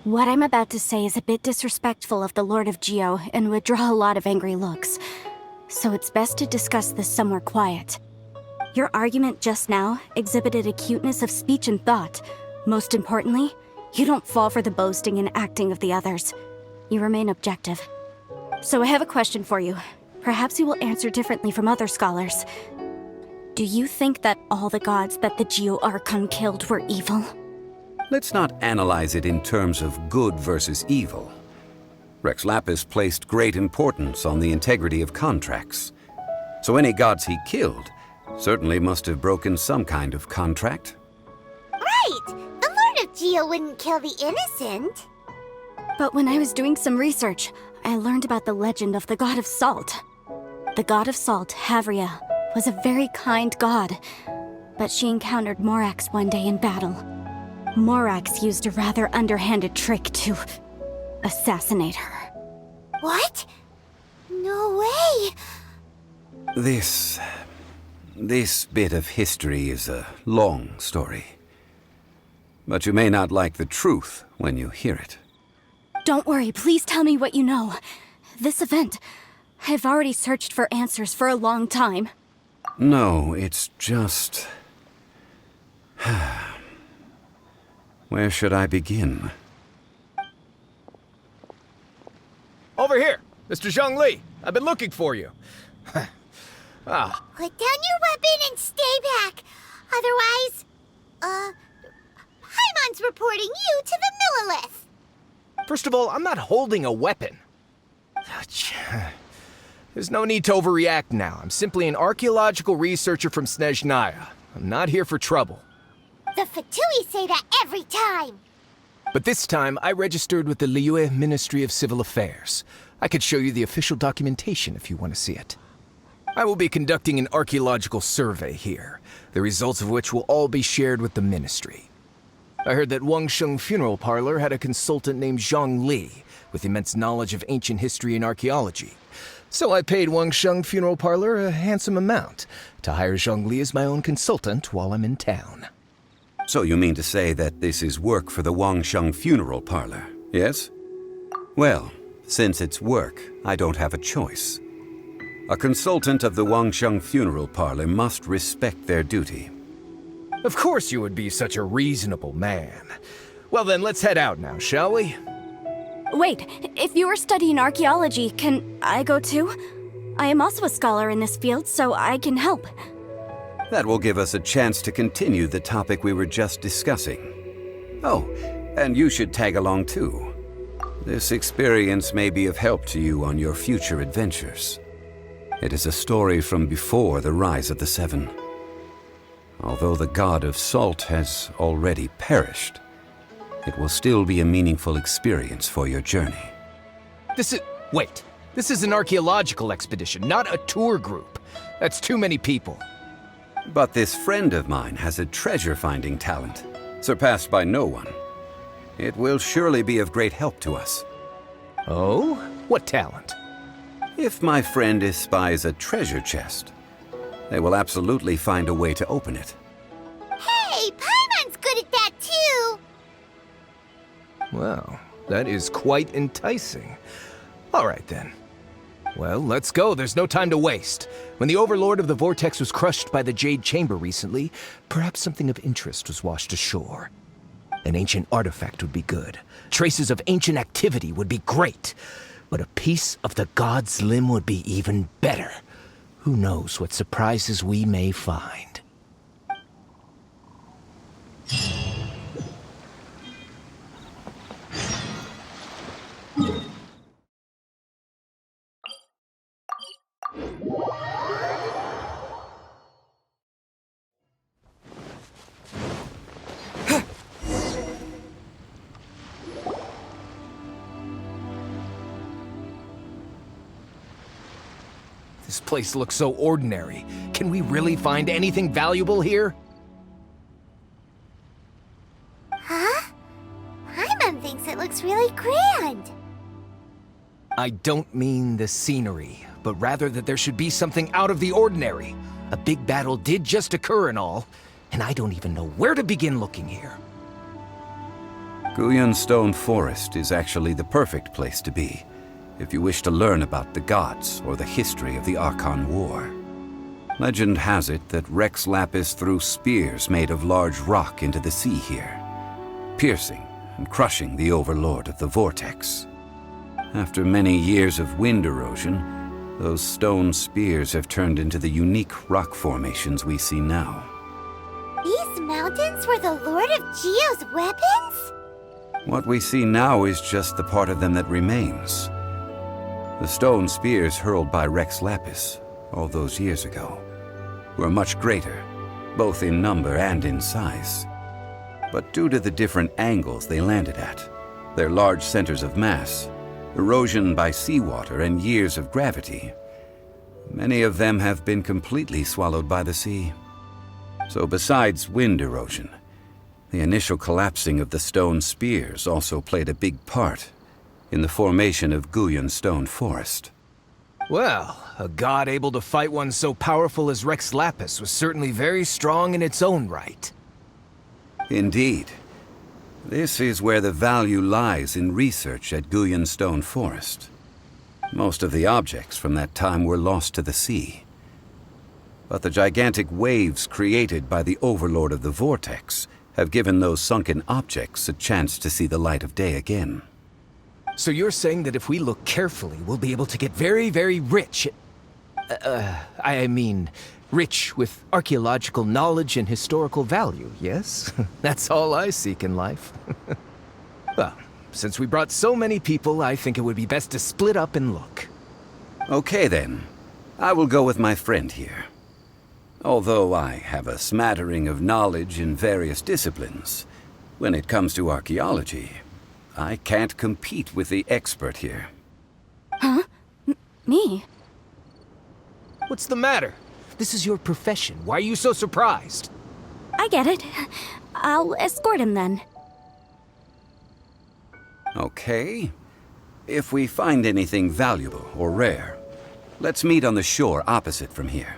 What I'm about to say is a bit disrespectful of the Lord of Geo and would draw a lot of angry looks. So it's best to discuss this somewhere quiet. Your argument just now exhibited acuteness of speech and thought. Most importantly, you don't fall for the boasting and acting of the others. You remain objective. So I have a question for you. Perhaps you will answer differently from other scholars. Do you think that all the gods that the Geo Archon killed were evil? Let's not analyze it in terms of good versus evil. Rex Lapis placed great importance on the integrity of contracts. So any gods he killed certainly must have broken some kind of contract. Right! The Lord of Geo wouldn't kill the innocent. But when I was doing some research, I learned about the legend of the god of salt. The god of salt, Havria, was a very kind god, but she encountered Morax one day in battle. Morax used a rather underhanded trick to assassinate her. What? No way! This bit of history is a long story. But you may not like the truth when you hear it. Don't worry, please tell me what you know. This event, I've already searched for answers for a long time. No, it's just... Where should I begin? Over here! Mr. Zhongli! I've been looking for you. Ah. Put down your weapon and stay back. Otherwise, Paimon's reporting you to the Millilith. First of all, I'm not holding a weapon. There's no need to overreact now. I'm simply an archaeological researcher from Snezhnaya. I'm not here for trouble. The Fatui say that every time. But this time, I registered with the Liyue Ministry of Civil Affairs. I could show you the official documentation if you want to see it. I will be conducting an archaeological survey here, the results of which will all be shared with the ministry. I heard that Wangsheng Funeral Parlor had a consultant named Zhongli, with immense knowledge of ancient history and archaeology. So I paid Wangsheng Funeral Parlor a handsome amount to hire Zhongli as my own consultant while I'm in town. So you mean to say that this is work for the Wangsheng Funeral Parlor, yes? Well, since it's work, I don't have a choice. A consultant of the Wangsheng Funeral Parlor must respect their duty. Of course you would be such a reasonable man. Well then, let's head out now, shall we? Wait, if you are studying archaeology, can I go too? I am also a scholar in this field, so I can help. That will give us a chance to continue the topic we were just discussing. Oh, and you should tag along too. This experience may be of help to you on your future adventures. It is a story from before the rise of the Seven. Although the god of salt has already perished, it will still be a meaningful experience for your journey. Wait. This is an archaeological expedition, not a tour group. That's too many people. But this friend of mine has a treasure-finding talent, surpassed by no one. It will surely be of great help to us. Oh? What talent? If my friend espies a treasure chest, they will absolutely find a way to open it. Hey, Paimon's good at that too. Well, that is quite enticing. All right then. Well, let's go. There's no time to waste. When the Overlord of the Vortex was crushed by the Jade Chamber recently, perhaps something of interest was washed ashore. An ancient artifact would be good. Traces of ancient activity would be great. But a piece of the god's limb would be even better. Who knows what surprises we may find. This place looks so ordinary. Can we really find anything valuable here? Huh? Paimon thinks it looks really grand. I don't mean the scenery, but rather that there should be something out of the ordinary. A big battle did just occur and all, and I don't even know where to begin looking here. Guyun Stone Forest is actually the perfect place to be if you wish to learn about the gods or the history of the Archon War. Legend has it that Rex Lapis threw spears made of large rock into the sea here, piercing and crushing the overlord of the vortex. After many years of wind erosion, those stone spears have turned into the unique rock formations we see now. These mountains were the Lord of Geo's weapons? What we see now is just the part of them that remains. The stone spears hurled by Rex Lapis all those years ago were much greater, both in number and in size. But due to the different angles they landed at, their large centers of mass, erosion by seawater, and years of gravity, many of them have been completely swallowed by the sea. So besides wind erosion, the initial collapsing of the stone spears also played a big part in the formation of Guyun Stone Forest. Well, a god able to fight one so powerful as Rex Lapis was certainly very strong in its own right. Indeed. This is where the value lies in research at Guyun Stone Forest. Most of the objects from that time were lost to the sea. But the gigantic waves created by the overlord of the vortex have given those sunken objects a chance to see the light of day again. So you're saying that if we look carefully, we'll be able to get very, very rich. Rich with archaeological knowledge and historical value, yes? That's all I seek in life. Well, since we brought so many people, I think it would be best to split up and look. Okay then. I will go with my friend here. Although I have a smattering of knowledge in various disciplines, when it comes to archaeology, I can't compete with the expert here. Huh? Me? What's the matter? This is your profession. Why are you so surprised? I get it. I'll escort him then. Okay. If we find anything valuable or rare, let's meet on the shore opposite from here.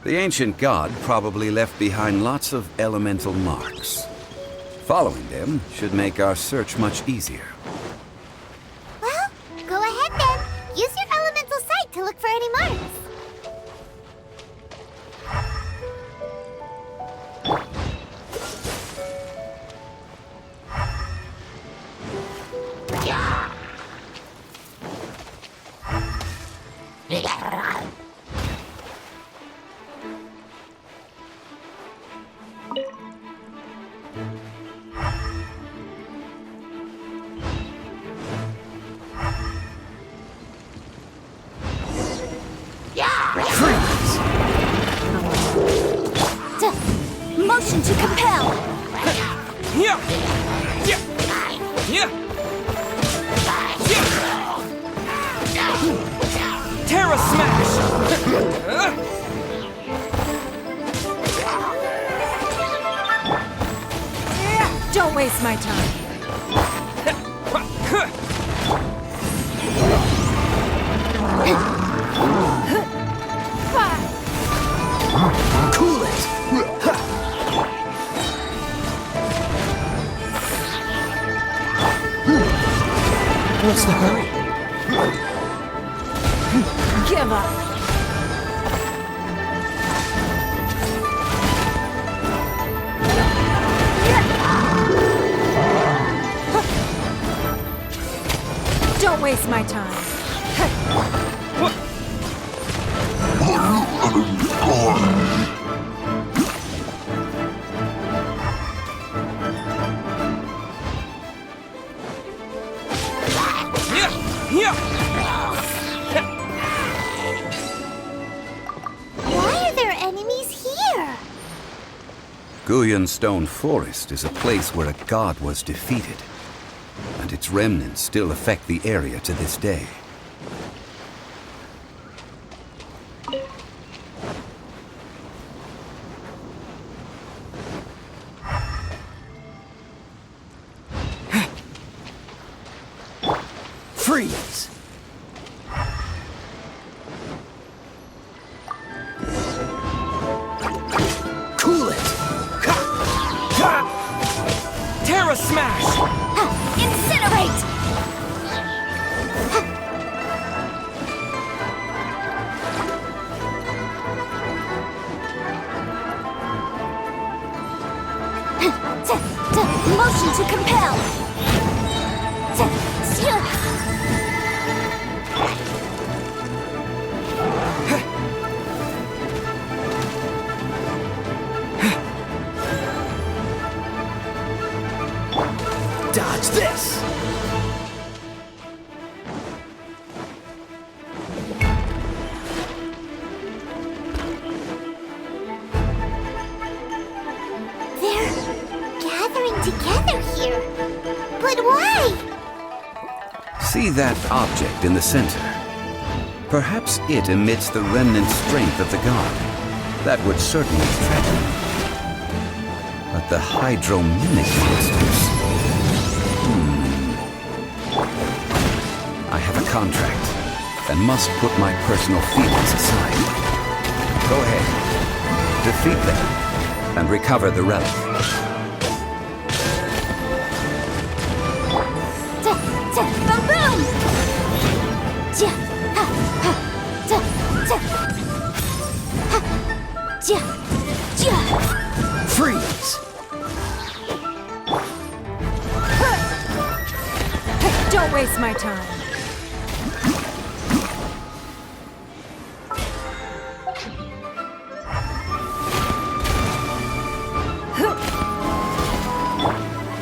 The ancient god probably left behind lots of elemental marks. Following them should make our search much easier. Well, go ahead then. Use your elemental sight to look for any marks. Motion to compel! Yeah! Yeah! Yeah! Yeah! Terra Smash! Don't waste my time. Cool it! What's the hurry? Give up. Don't waste my time. Why are there enemies here? Guyun Stone Forest is a place where a god was defeated, and its remnants still affect the area to this day. Freeze! Smash! Incinerate! Motion to compel! Dodge this! Together here. But why? See that object in the center? Perhaps it emits the remnant strength of the god. That would certainly threaten. But the hydromimic monsters... I have a contract, and must put my personal feelings aside. Go ahead. Defeat them, and recover the relic. Boom! Freeze! Don't waste my time.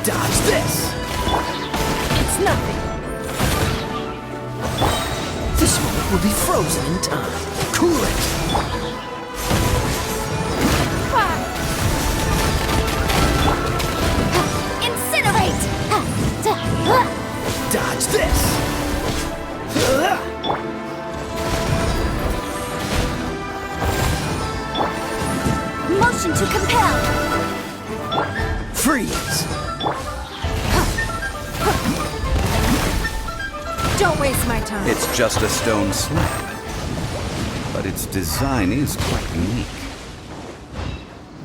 Dodge this! It's nothing. This moment will be frozen in time. Cool it! Incinerate! Dodge this! Motion to compel! Freeze! Don't waste my time. It's just a stone slab, but its design is quite unique.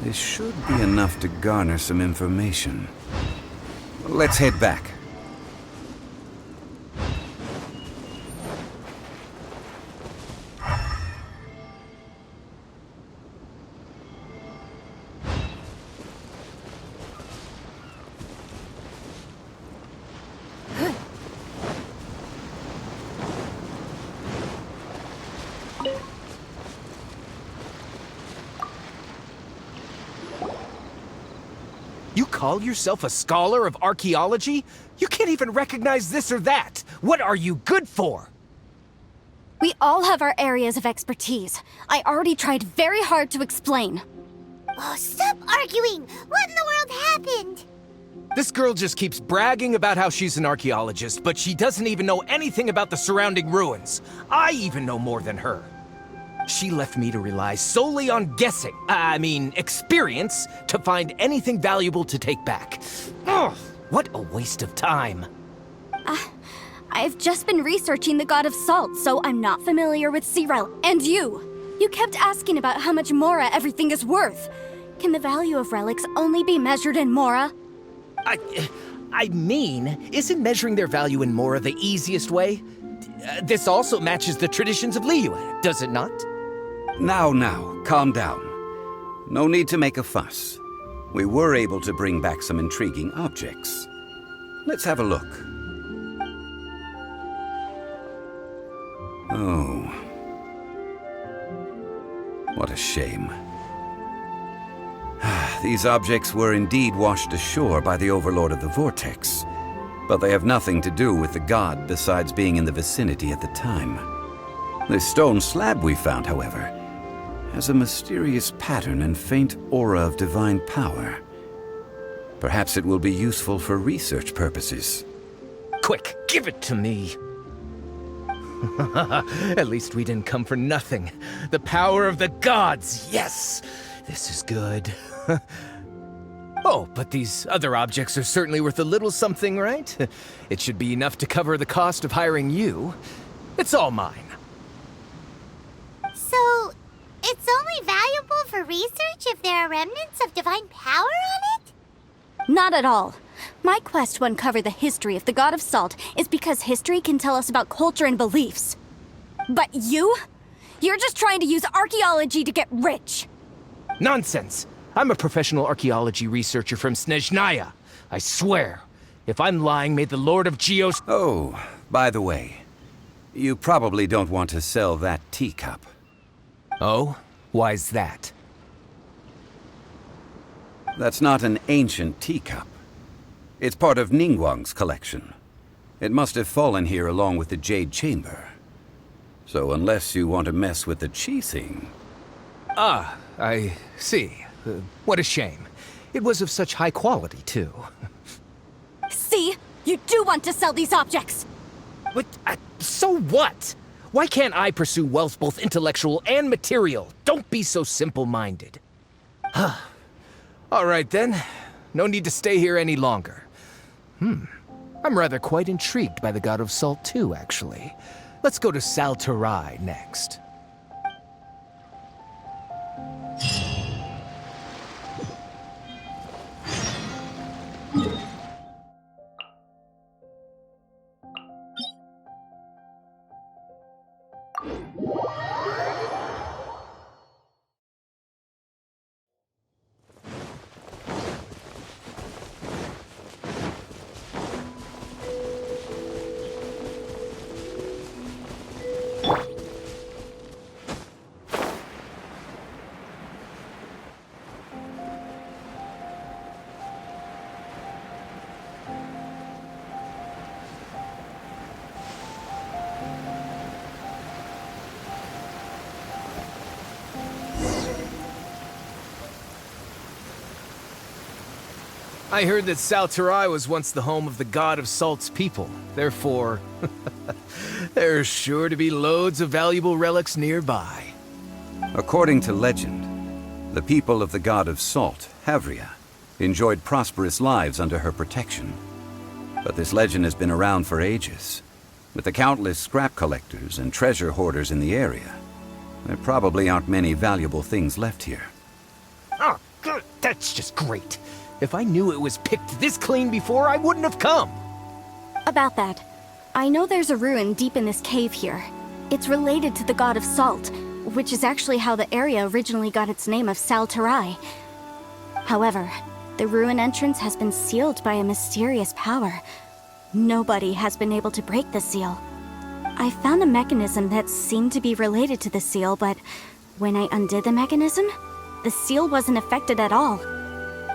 This should be enough to garner some information. Let's head back. You call yourself a scholar of archaeology? You can't even recognize this or that. What are you good for? We all have our areas of expertise. I already tried very hard to explain. Oh, stop arguing! What in the world happened? This girl just keeps bragging about how she's an archaeologist, but she doesn't even know anything about the surrounding ruins. I even know more than her. She left me to rely solely on guessing, experience, to find anything valuable to take back. Ugh, what a waste of time. I've just been researching the god of salt, so I'm not familiar with sea relic. And you kept asking about how much Mora everything is worth. Can the value of relics only be measured in Mora? Isn't measuring their value in Mora the easiest way? This also matches the traditions of Liyue, does it not? Now, calm down. No need to make a fuss. We were able to bring back some intriguing objects. Let's have a look. Oh. What a shame. These objects were indeed washed ashore by the Overlord of the Vortex, but they have nothing to do with the god besides being in the vicinity at the time. This stone slab we found, however, has a mysterious pattern and faint aura of divine power. Perhaps it will be useful for research purposes. Quick, give it to me. At least we didn't come for nothing. The power of the gods, yes! This is good. Oh, but these other objects are certainly worth a little something, right? It should be enough to cover the cost of hiring you. It's all mine. So, it's only valuable for research if there are remnants of divine power on it? Not at all. My quest to uncover the history of the God of Salt is because history can tell us about culture and beliefs. But you're just trying to use archaeology to get rich. Nonsense! I'm a professional archaeology researcher from Snezhnaya. I swear. If I'm lying, may the Lord of Geos— Oh, by the way, you probably don't want to sell that teacup. Oh? Why's that? That's not an ancient teacup. It's part of Ningguang's collection. It must have fallen here along with the Jade Chamber. So unless you want to mess with the Qixing... Ah, I see. What a shame. It was of such high quality, too. See? You do want to sell these objects! But, so what? Why can't I pursue wealth both intellectual and material? Don't be so simple-minded. All right, then. No need to stay here any longer. I'm rather quite intrigued by the God of Salt, too, actually. Let's go to Salterai next. I heard that Salterai was once the home of the God of Salt's people. Therefore, there's sure to be loads of valuable relics nearby. According to legend, the people of the God of Salt, Havria, enjoyed prosperous lives under her protection. But this legend has been around for ages. With the countless scrap collectors and treasure hoarders in the area, there probably aren't many valuable things left here. Oh, good. That's just great. If I knew it was picked this clean before, I wouldn't have come. About that, I know there's a ruin deep in this cave here. It's related to the God of Salt, which is actually how the area originally got its name of Salterai. However, the ruin entrance has been sealed by a mysterious power. Nobody has been able to break the seal. I found a mechanism that seemed to be related to the seal, but when I undid the mechanism, the seal wasn't affected at all.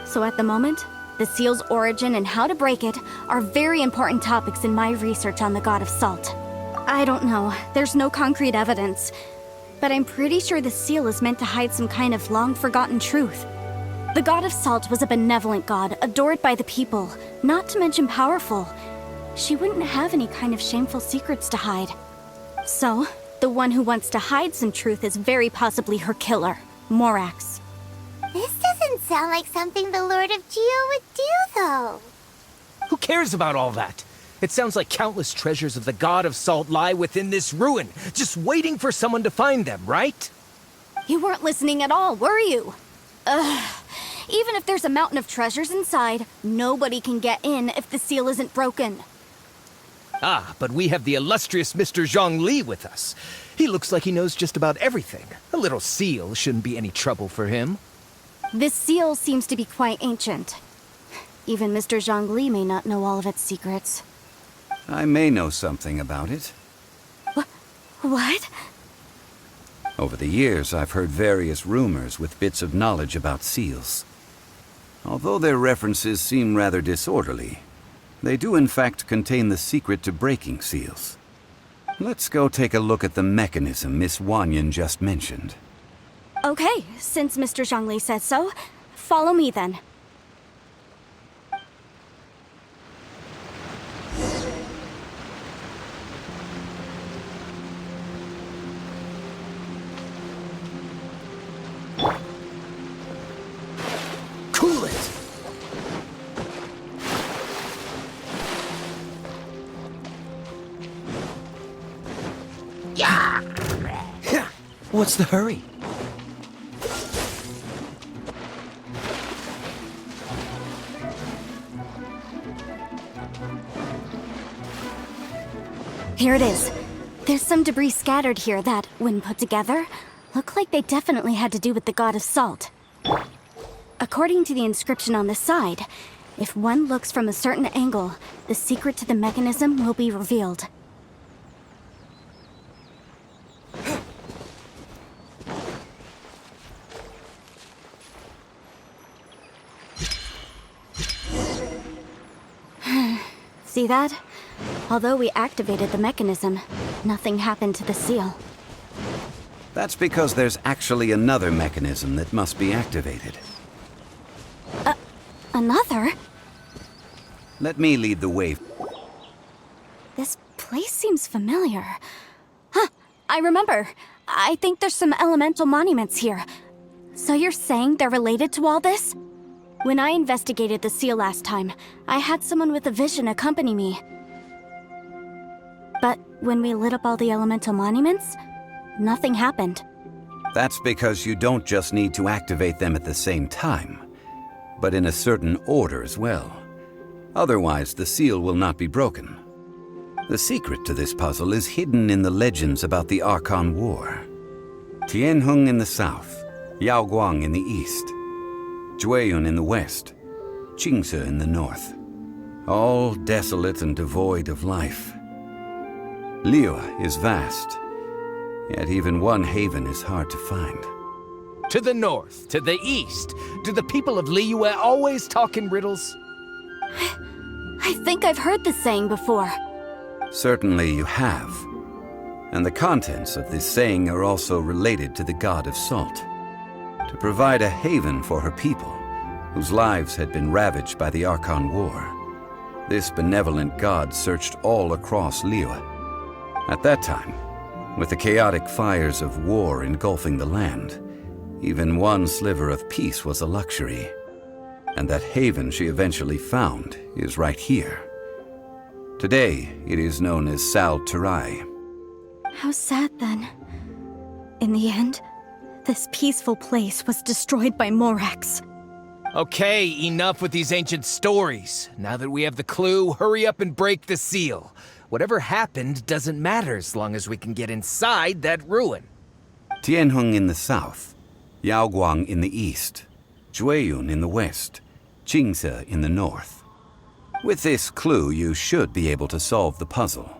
So at the moment, the seal's origin and how to break it are very important topics in my research on the God of Salt. I don't know, there's no concrete evidence, but I'm pretty sure the seal is meant to hide some kind of long-forgotten truth. The God of Salt was a benevolent god, adored by the people, not to mention powerful. She wouldn't have any kind of shameful secrets to hide. So, the one who wants to hide some truth is very possibly her killer, Morax. This doesn't sound like something the Lord of Geo would do, though. Who cares about all that? It sounds like countless treasures of the God of Salt lie within this ruin, just waiting for someone to find them, right? You weren't listening at all, were you? Even if there's a mountain of treasures inside, nobody can get in if the seal isn't broken. Ah, but we have the illustrious Mr. Zhongli with us. He looks like he knows just about everything. A little seal shouldn't be any trouble for him. This seal seems to be quite ancient. Even Mr. Zhongli may not know all of its secrets. I may know something about it. What? Over the years, I've heard various rumors with bits of knowledge about seals. Although their references seem rather disorderly, they do in fact contain the secret to breaking seals. Let's go take a look at the mechanism Miss Wanyan just mentioned. Okay, since Mr. Zhongli says so, follow me then. Cool it! Yeah! What's the hurry? Here it is. There's some debris scattered here that, when put together, look like they definitely had to do with the god of salt. According to the inscription on the side, if one looks from a certain angle, the secret to the mechanism will be revealed. See that? Although we activated the mechanism, nothing happened to the seal. That's because there's actually another mechanism that must be activated. Another? Let me lead the way. This place seems familiar. Huh, I remember. I think there's some elemental monuments here. So you're saying they're related to all this? When I investigated the seal last time, I had someone with a vision accompany me. But when we lit up all the elemental monuments, nothing happened. That's because you don't just need to activate them at the same time, but in a certain order as well. Otherwise, the seal will not be broken. The secret to this puzzle is hidden in the legends about the Archon War. Tianheng in the south, Yaoguang in the east, Jueyun in the west, Qingce in the north. All desolate and devoid of life. Liyue is vast, yet even one haven is hard to find. To the north, to the east. Do the people of Liyue always talk in riddles? I think I've heard this saying before. Certainly you have. And the contents of this saying are also related to the god of salt. To provide a haven for her people, whose lives had been ravaged by the Archon War, this benevolent god searched all across Liyue. At that time, with the chaotic fires of war engulfing the land, even one sliver of peace was a luxury. And that haven she eventually found is right here. Today, it is known as Sal Turai. How sad then. In the end, this peaceful place was destroyed by Morax. Okay, enough with these ancient stories. Now that we have the clue, hurry up and break the seal. Whatever happened doesn't matter as long as we can get inside that ruin. Tianheng in the south, Yaoguang in the east, Jueyun in the west, Qingce in the north. With this clue, you should be able to solve the puzzle.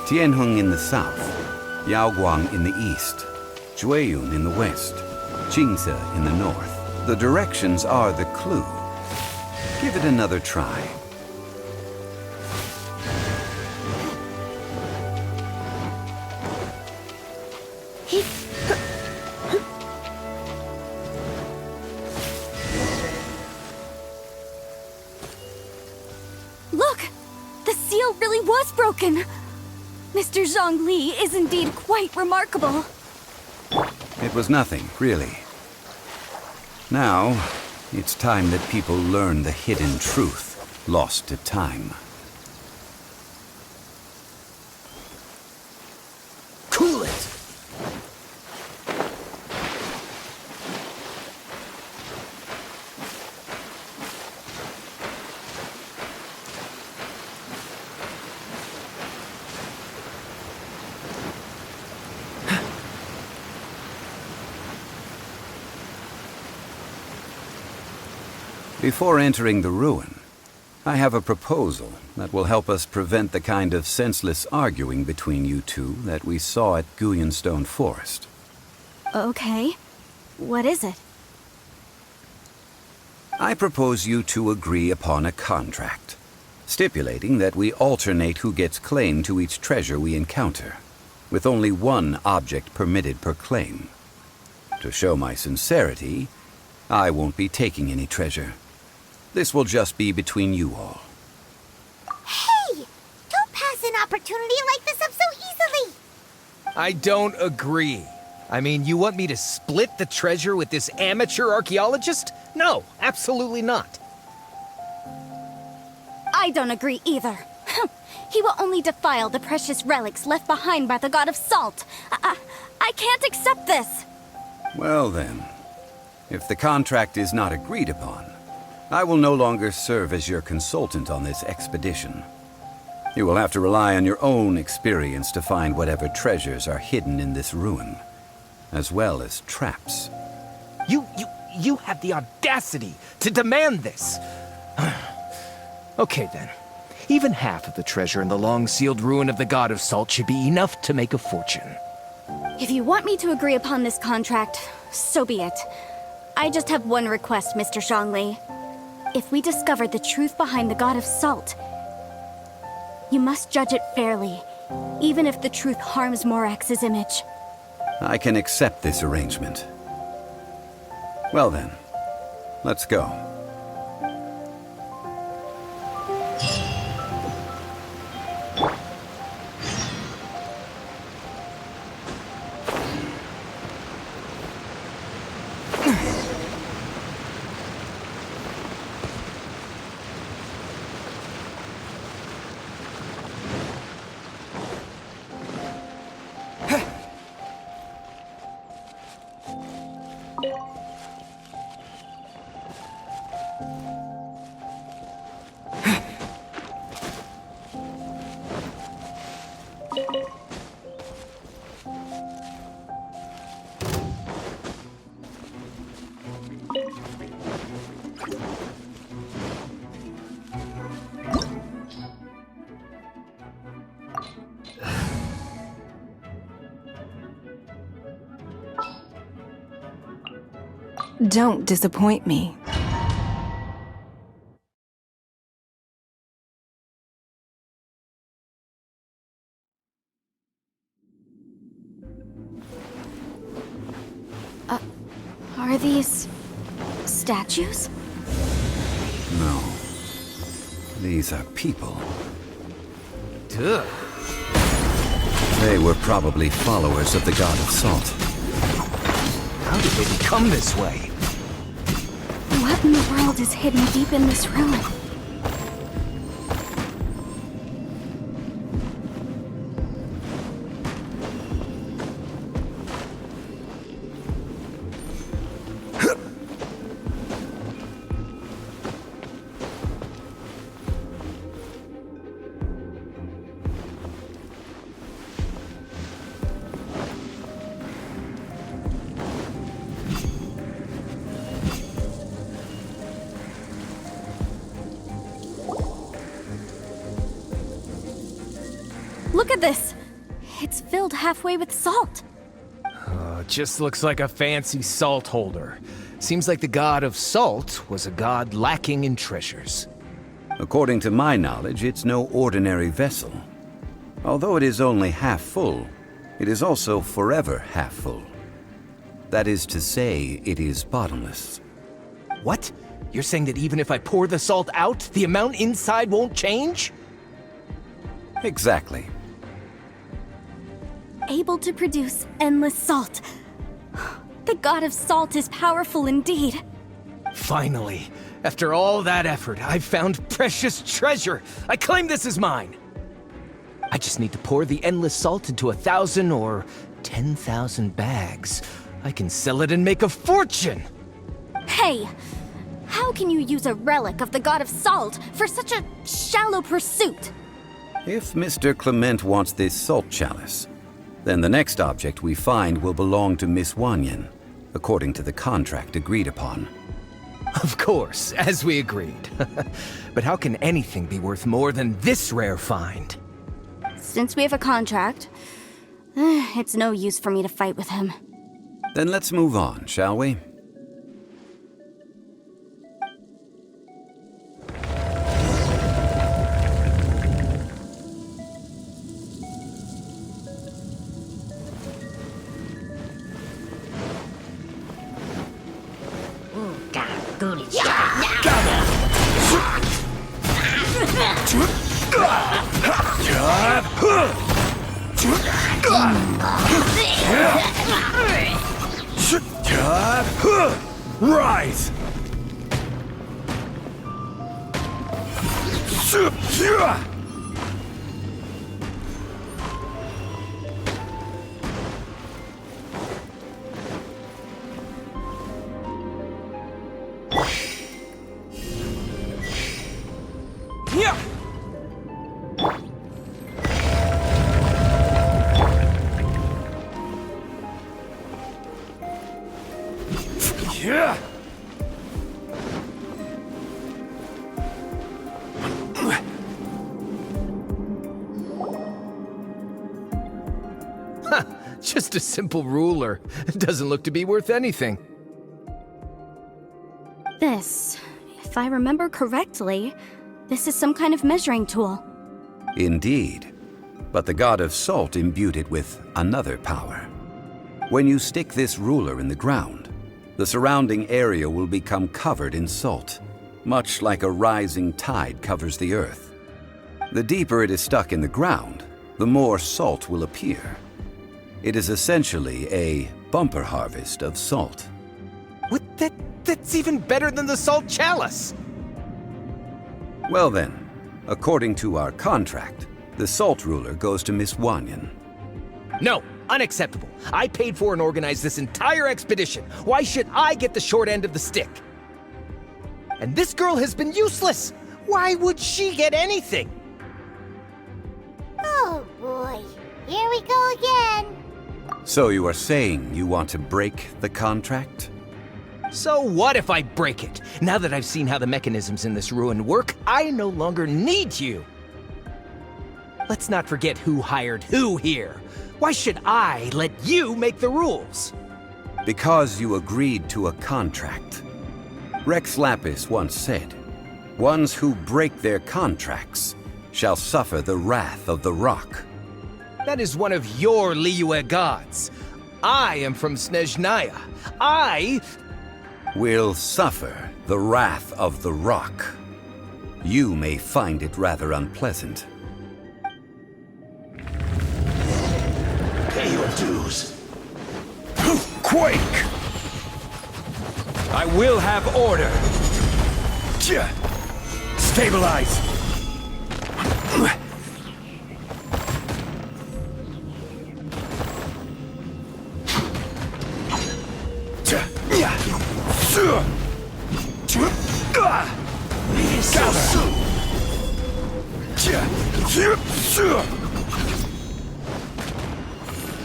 Tianheng in the south, Yaoguang in the east, Jueyun in the west, Qingce in the north. The directions are the clue. Give it another try. Look! The seal really was broken! Mr. Zhongli is indeed quite remarkable. It was nothing, really. Now, it's time that people learn the hidden truth lost to time. Cool it! Before entering the ruin, I have a proposal that will help us prevent the kind of senseless arguing between you two that we saw at Guyenstone Forest. Okay. What is it? I propose you two agree upon a contract, stipulating that we alternate who gets claim to each treasure we encounter, with only one object permitted per claim. To show my sincerity, I won't be taking any treasure. This will just be between you all. Hey! Don't pass an opportunity like this up so easily! I don't agree. I mean, you want me to split the treasure with this amateur archaeologist? No, absolutely not. I don't agree either. He will only defile the precious relics left behind by the god of salt. I can't accept this. Well then, if the contract is not agreed upon, I will no longer serve as your consultant on this expedition. You will have to rely on your own experience to find whatever treasures are hidden in this ruin, as well as traps. You have the audacity to demand this. Okay then. Even half of the treasure in the long-sealed ruin of the God of Salt should be enough to make a fortune. If you want me to agree upon this contract, so be it. I just have one request, Mr. Zhongli. If we discover the truth behind the God of Salt, you must judge it fairly, even if the truth harms Morax's image. I can accept this arrangement. Well then, let's go. Don't disappoint me. Are these statues? No. These are people. Duh. They were probably followers of the God of Salt. How did they become this way? What in the world is hidden deep in this ruin? Look at this! It's filled halfway with salt. Just looks like a fancy salt holder. Seems like the God of Salt was a god lacking in treasures. According to my knowledge, it's no ordinary vessel. Although it is only half full, it is also forever half full. That is to say, it is bottomless. What? You're saying that even if I pour the salt out, the amount inside won't change? Exactly. Able to produce endless salt. The God of Salt is powerful indeed. Finally, after all that effort, I've found precious treasure. I claim this as mine. I just need to pour the endless salt into 1,000 or 10,000 bags. I can sell it and make a fortune. Hey! How can you use a relic of the God of Salt for such a shallow pursuit? If Mr. Clement wants this salt chalice, then the next object we find will belong to Miss Wanyan, according to the contract agreed upon. Of course, as we agreed. But how can anything be worth more than this rare find? Since we have a contract, it's no use for me to fight with him. Then let's move on, shall we? Rise! Yeah! Just a simple ruler. It doesn't look to be worth anything. This, if I remember correctly, this is some kind of measuring tool. Indeed. But the god of salt imbued it with another power. When you stick this ruler in the ground, the surrounding area will become covered in salt, much like a rising tide covers the earth. The deeper it is stuck in the ground, the more salt will appear. It is essentially a bumper harvest of salt. What? That's even better than the salt chalice! Well then, according to our contract, the salt ruler goes to Miss Wanyan. No, unacceptable. I paid for and organized this entire expedition. Why should I get the short end of the stick? And this girl has been useless. Why would she get anything? Oh boy, here we go again. So you are saying you want to break the contract? So what if I break it? Now that I've seen how the mechanisms in this ruin work, I no longer need you. Let's not forget who hired who here. Why should I let you make the rules? Because you agreed to a contract. Rex Lapis once said, "Ones who break their contracts shall suffer the wrath of the rock." That is one of your Liyue gods. I am from Snezhnaya. I Will suffer the wrath of the rock. You may find it rather unpleasant. Pay your dues. Quake! I will have order. Stabilize.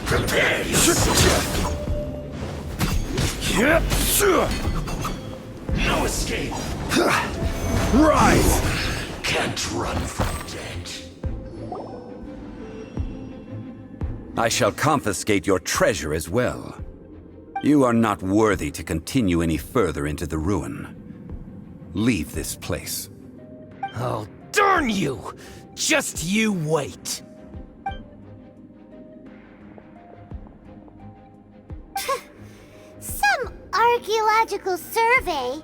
Prepare yourself. No escape. Rise. Can't run from death. I shall confiscate your treasure as well. You are not worthy to continue any further into the ruin. Leave this place. Oh, darn you! Just you wait. Some archaeological survey?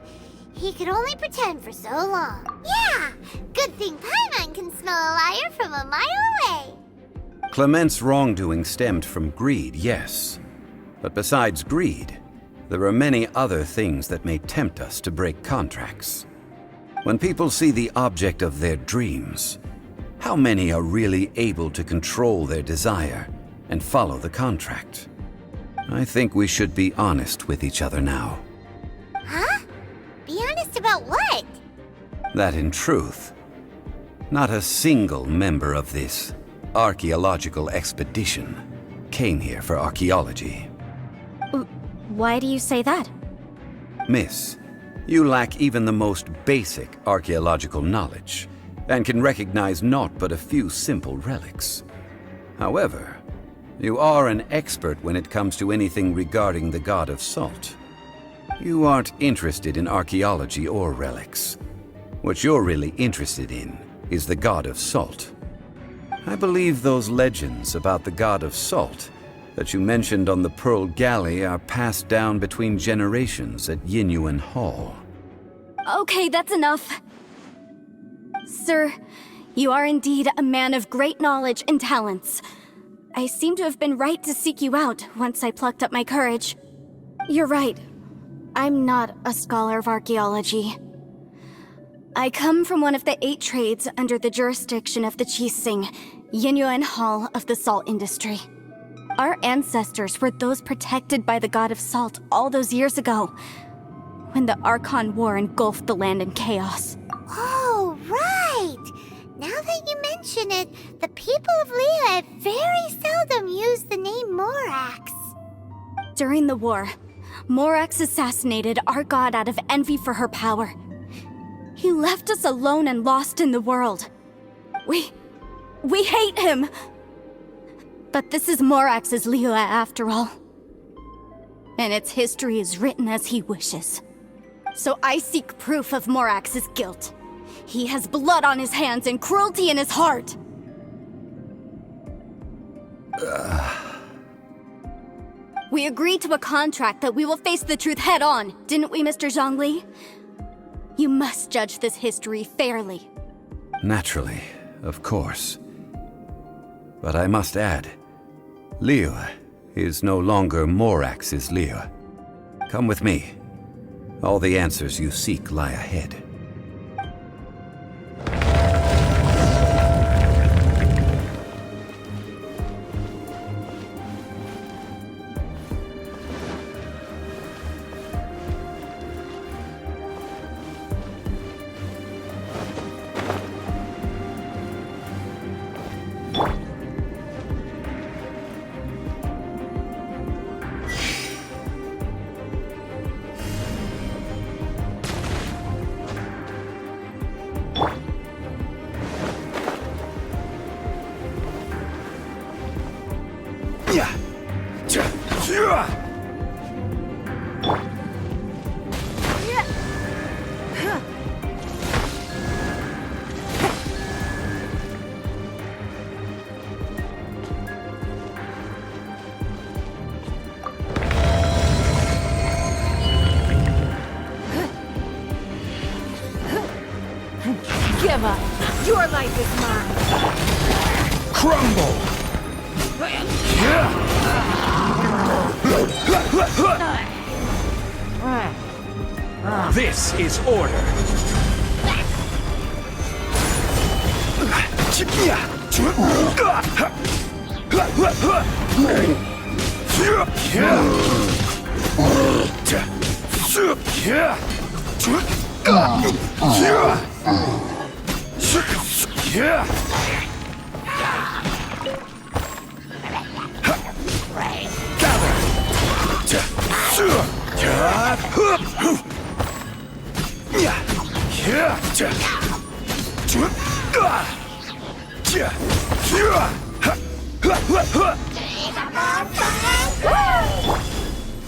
He could only pretend for so long. Yeah, good thing Paimon can smell a liar from a mile away. Clement's wrongdoing stemmed from greed, yes. But besides greed, there are many other things that may tempt us to break contracts. When people see the object of their dreams, how many are really able to control their desire and follow the contract? I think we should be honest with each other now. Huh? Be honest about what? That in truth, not a single member of this archaeological expedition came here for archaeology. Why do you say that? Miss, you lack even the most basic archaeological knowledge, and can recognize naught but a few simple relics. However, you are an expert when it comes to anything regarding the god of salt. You aren't interested in archaeology or relics. What you're really interested in is the god of salt. I believe those legends about the god of salt that you mentioned on the Pearl Galley are passed down between generations at Yinyuan Hall. Okay, that's enough. Sir, you are indeed a man of great knowledge and talents. I seem to have been right to seek you out once I plucked up my courage. You're right. I'm not a scholar of archaeology. I come from one of the 8 trades under the jurisdiction of the Qixing, Yinyuan Hall of the salt industry. Our ancestors were those protected by the god of salt all those years ago, when the Archon War engulfed the land in chaos. Oh, right! Now that you mention it, the people of Liyue very seldom use the name Morax. During the war, Morax assassinated our god out of envy for her power. He left us alone and lost in the world. We hate him! But this is Morax's Liyue after all. And its history is written as he wishes. So I seek proof of Morax's guilt. He has blood on his hands and cruelty in his heart. We agreed to a contract that we will face the truth head on, didn't we, Mr. Zhongli? You must judge this history fairly. Naturally, of course. But I must add, Liyue is no longer Morax's Liyue. Come with me. All the answers you seek lie ahead. Give up. Your life is mine. Crumble! This is order.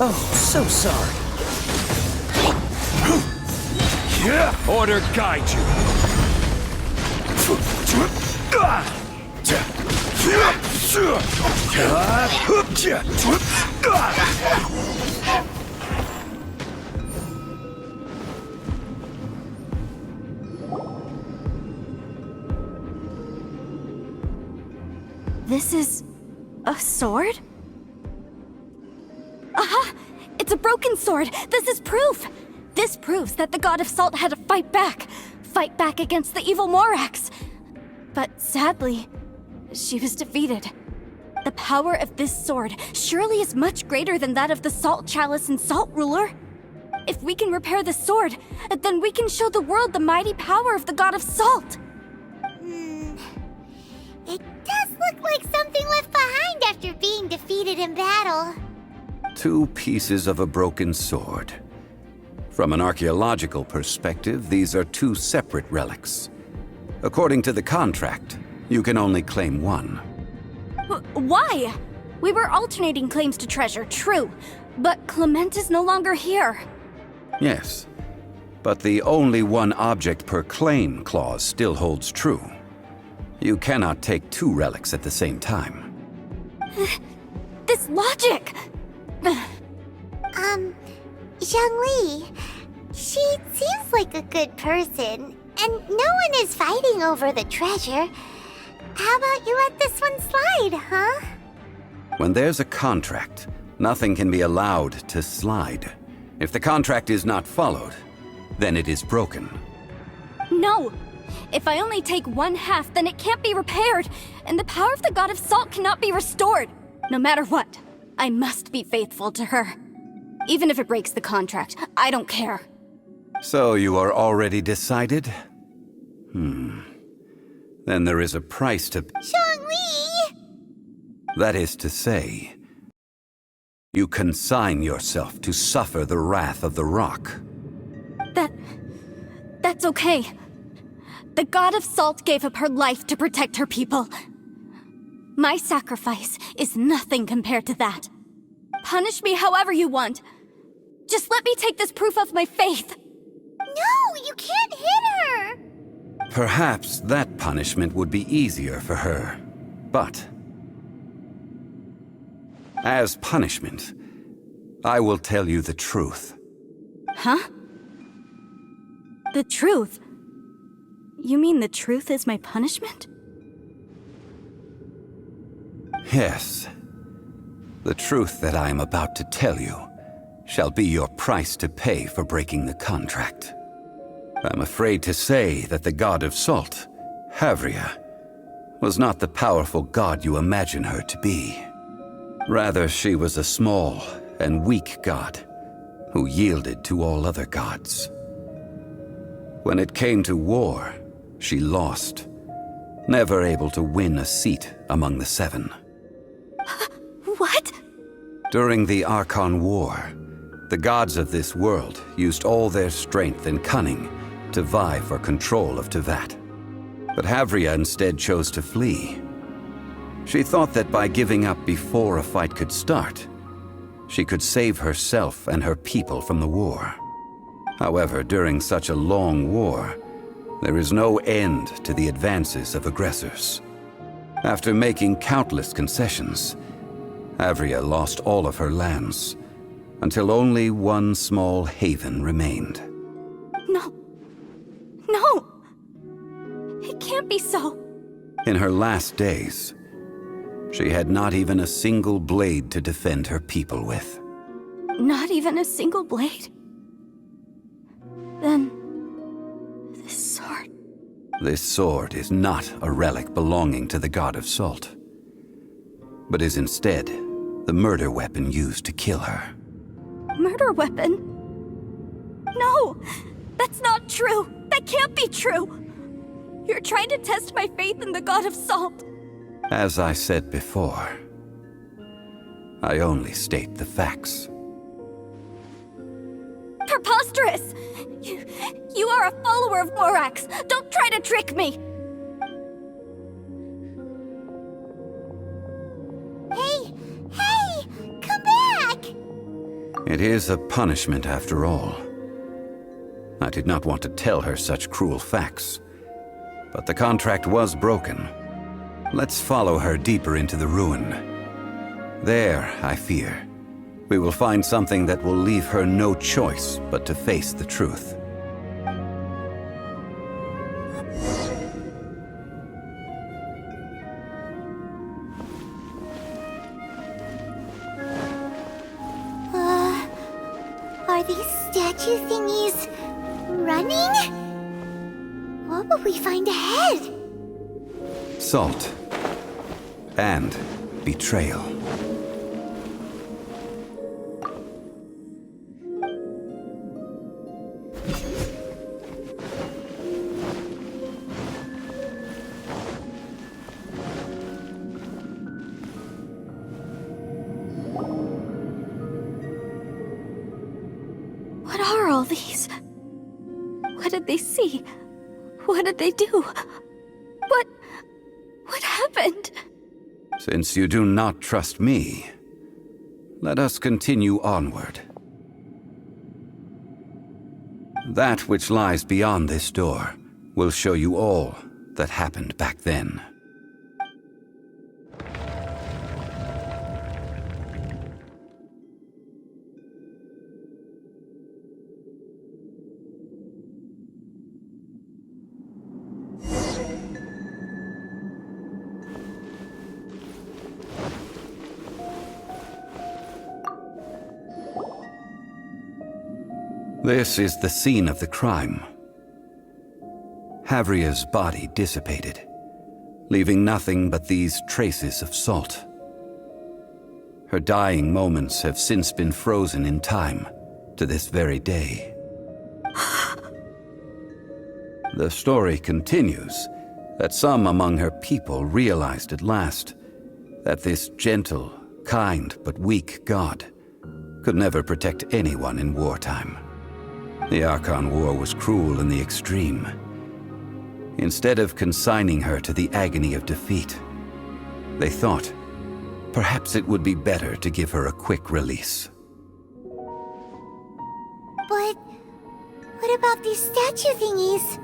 Oh, so sorry. Order guide you. This is a sword? Aha! It's a broken sword! This is proof! This proves that the god of salt had to fight back against the evil Morax. But sadly, she was defeated. The power of this sword surely is much greater than that of the Salt Chalice and Salt Ruler. If we can repair the sword, then we can show the world the mighty power of the god of salt. It does look like something left behind after being defeated in battle. 2 pieces of a broken sword. From an archaeological perspective, these are 2 separate relics. According to the contract, you can only claim one. Why? We were alternating claims to treasure, true, but Clement is no longer here. Yes, but the only one object per claim clause still holds true. You cannot take 2 relics at the same time. This logic! Zhongli, she seems like a good person, and no one is fighting over the treasure. How about you let this one slide, huh? When there's a contract, nothing can be allowed to slide. If the contract is not followed, then it is broken. No! If I only take one half, then it can't be repaired, and the power of the God of Salt cannot be restored. No matter what, I must be faithful to her. Even if it breaks the contract, I don't care. So you are already decided? Then there is a price to... Zhongli! That is to say, you consign yourself to suffer the wrath of the rock. That's okay. The God of Salt gave up her life to protect her people. My sacrifice is nothing compared to that. Punish me however you want. Just let me take this proof of my faith. No, you can't hit her! Perhaps that punishment would be easier for her. But as punishment, I will tell you the truth. Huh? The truth? You mean the truth is my punishment? Yes. The truth that I am about to tell you shall be your price to pay for breaking the contract. I'm afraid to say that the God of Salt, Havria, was not the powerful god you imagine her to be. Rather, she was a small and weak god who yielded to all other gods. When it came to war, she lost, never able to win a seat among the seven. What? During the Archon War, the gods of this world used all their strength and cunning to vie for control of Tevat. But Havria instead chose to flee. She thought that by giving up before a fight could start, she could save herself and her people from the war. However, during such a long war, there is no end to the advances of aggressors. After making countless concessions, Havria lost all of her lands, until only one small haven remained. No. No! It can't be so. In her last days, she had not even a single blade to defend her people with. Not even a single blade? Then... this sword... This sword is not a relic belonging to the God of Salt, but is instead the murder weapon used to kill her. Murder weapon? No! That's not true! That can't be true! You're trying to test my faith in the God of Salt. As I said before, I only state the facts. Preposterous! You are a follower of Morax! Don't try to trick me! Hey! Come back! It is a punishment after all. I did not want to tell her such cruel facts, but the contract was broken. Let's follow her deeper into the ruin. There, I fear, we will find something that will leave her no choice but to face the truth. Are these statue thingies running? What will we find ahead? Salt and betrayal. What are all these? What did they see? What did they do? What happened? Since you do not trust me, let us continue onward. That which lies beyond this door will show you all that happened back then. This is the scene of the crime. Havria's body dissipated, leaving nothing but these traces of salt. Her dying moments have since been frozen in time to this very day. The story continues that some among her people realized at last that this gentle, kind, but weak god could never protect anyone in wartime. The Archon War was cruel in the extreme. Instead of consigning her to the agony of defeat, they thought perhaps it would be better to give her a quick release. But what about these statue thingies?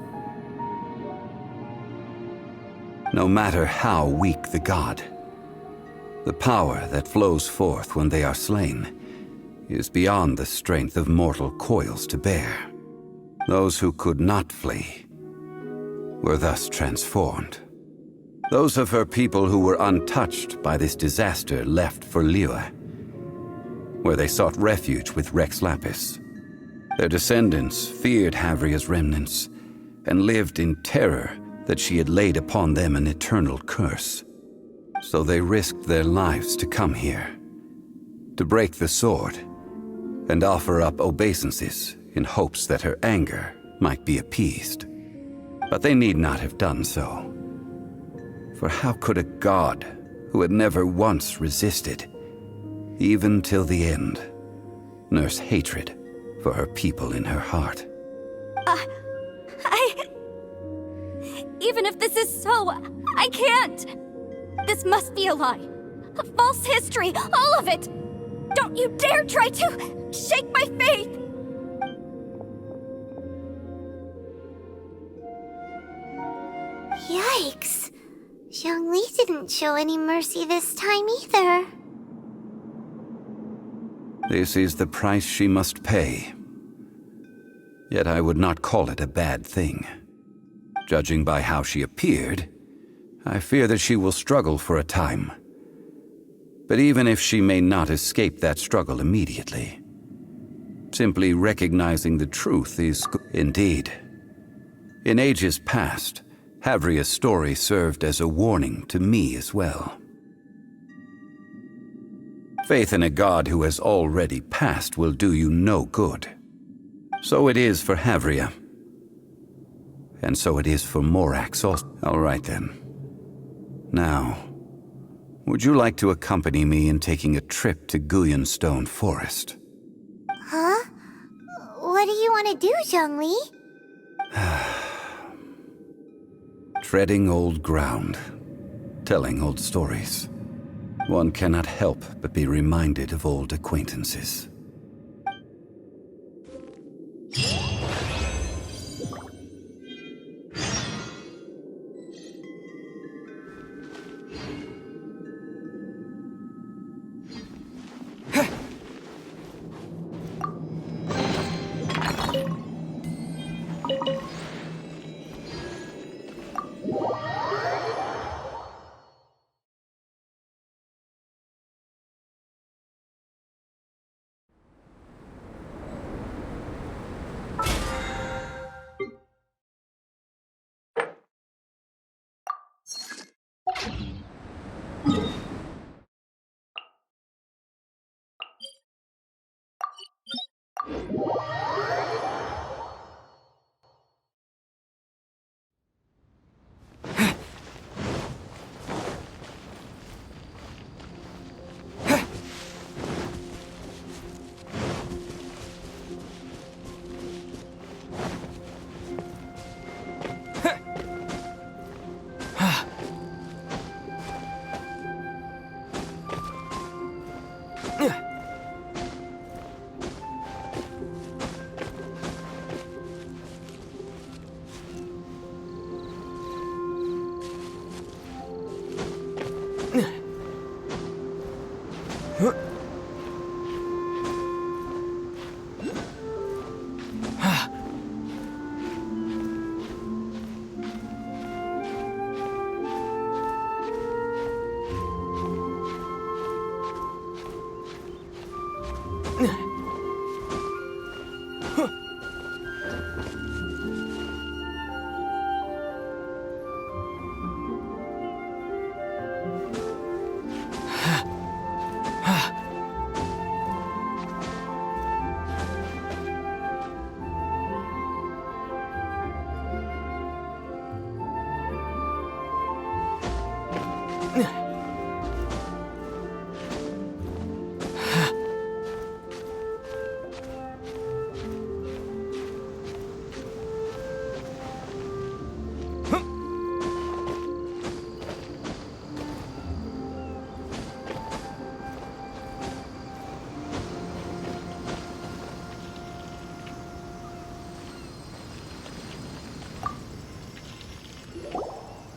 No matter how weak the god, the power that flows forth when they are slain is beyond the strength of mortal coils to bear. Those who could not flee were thus transformed. Those of her people who were untouched by this disaster left for Liyue, where they sought refuge with Rex Lapis. Their descendants feared Havria's remnants and lived in terror that she had laid upon them an eternal curse. So they risked their lives to come here, to break the sword and offer up obeisances in hopes that her anger might be appeased. But they need not have done so. For how could a god who had never once resisted, even till the end, nurse hatred for her people in her heart? Even if this is so, I can't! This must be a lie. A false history, all of it! Don't you dare try to shake my faith! Yikes. Zhongli didn't show any mercy this time either. This is the price she must pay. Yet I would not call it a bad thing. Judging by how she appeared, I fear that she will struggle for a time. But even if she may not escape that struggle immediately, simply recognizing the truth is good. Indeed. In ages past, Havria's story served as a warning to me as well. Faith in a god who has already passed will do you no good. So it is for Havria. And so it is for Morax also. All right then. Now, would you like to accompany me in taking a trip to Guyonstone Forest? Huh? What do you want to do, Zhongli? Treading old ground, telling old stories. One cannot help but be reminded of old acquaintances.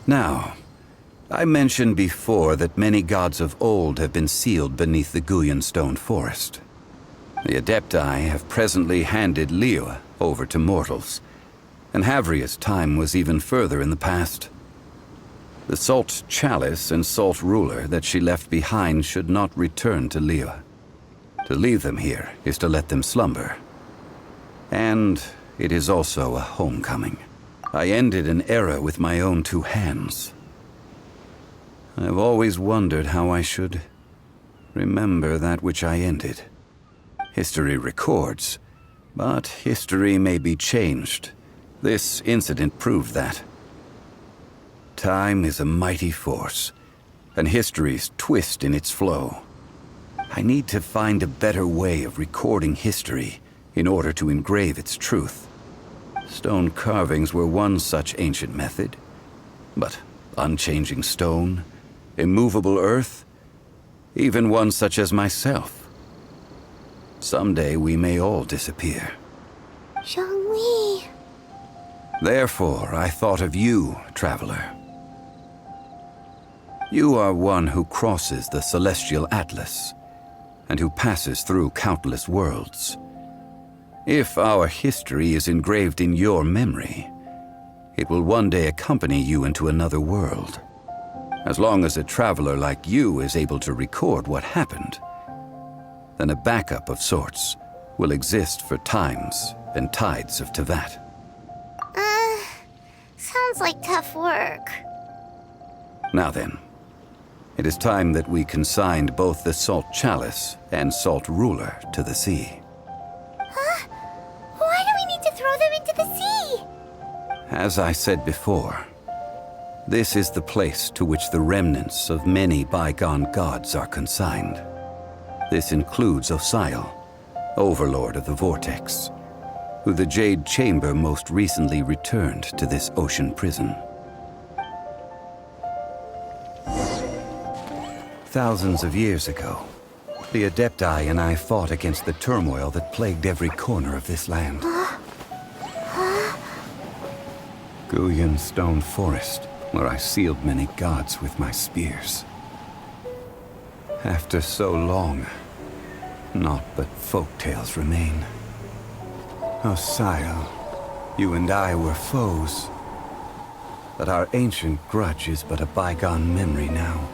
Now, I mentioned before that many gods of old have been sealed beneath the Guyan stone forest. The Adepti have presently handed Liyue over to mortals, and Havria's time was even further in the past. The Salt Chalice and Salt Ruler that she left behind should not return to Liyue. To leave them here is to let them slumber. And it is also a homecoming. I ended an era with my own two hands. I've always wondered how I should remember that which I ended. History records, but history may be changed. This incident proved that. Time is a mighty force, and history's twist in its flow. I need to find a better way of recording history in order to engrave its truth. Stone carvings were one such ancient method, but unchanging stone, immovable earth, even one such as myself. Someday we may all disappear. Zhongli. Therefore, I thought of you, traveler. You are one who crosses the celestial atlas, and who passes through countless worlds. If our history is engraved in your memory, it will one day accompany you into another world. As long as a traveler like you is able to record what happened, then a backup of sorts will exist for times and tides of Teyvat. Sounds like tough work. Now then, it is time that we consigned both the Salt Chalice and Salt Ruler to the sea. Huh? Why do we need to throw them into the sea? As I said before, this is the place to which the remnants of many bygone gods are consigned. This includes Osial, Overlord of the Vortex, who the Jade Chamber most recently returned to this ocean prison. Thousands of years ago, the Adepti and I fought against the turmoil that plagued every corner of this land. Guyan Stone Forest, where I sealed many gods with my spears. After so long, naught but folk tales remain. Osial, you and I were foes, but our ancient grudge is but a bygone memory now.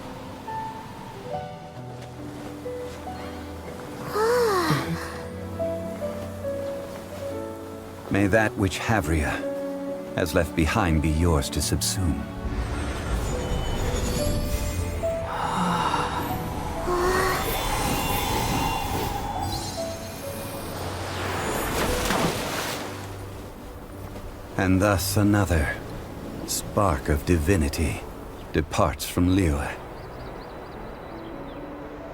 May that which Havria has left behind be yours to subsume. And thus another spark of divinity departs from Liyue.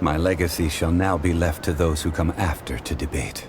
My legacy shall now be left to those who come after to debate.